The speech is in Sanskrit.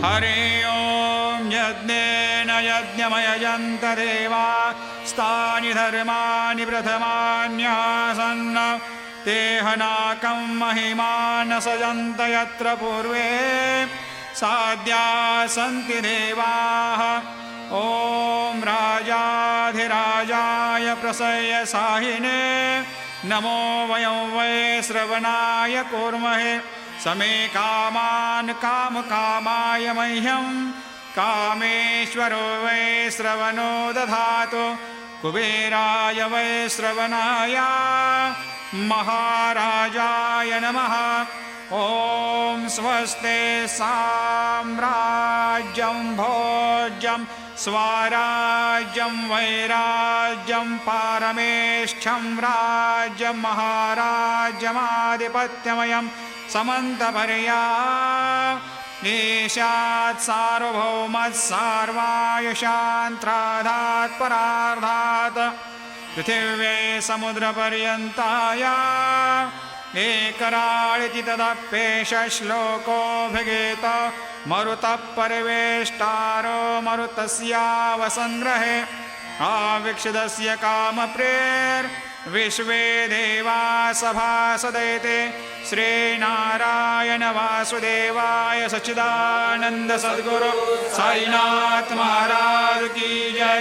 हरि ओं यज्ञेन यज्ञमयजन्त देवा स्तानि धर्माणि प्रथमान्यासन् तेहनाकं महिमान सजन्त यत्र पूर्वे साद्या सन्ति देवाः। ॐ राजाधिराजाय प्रसह्य साहिने नमो वयं वै श्रवणाय कुर्महे समे कामान् कामकामाय मह्यं कामेश्वरो वै श्रवणो दधातु कुबेराय वै श्रवणाय महाराजाय नमः। ॐ स्वस्ते साम्राज्यं भोज्यं स्वराज्यं वैराज्यं पारमेष्ठ्यं राज्यं महाराज्यमाधिपत्यमयं समन्तपर्या ईशात् सार्वभौमत् सार्वायुषान्त्राधात् परार्धात् पृथिव्यै समुद्रपर्यन्ताया एकराळिति तदप्येष श्लोकोऽभिगीत मरुतः परिवेष्टारो मरुतस्यावसङ्ग्रहे आवीक्षितस्य कामप्रेर्विश्वे देवा सभासदैते श्रीनारायण वासुदेवाय सच्चिदानन्द सद्गुरु साईनाथ महाराज की जय।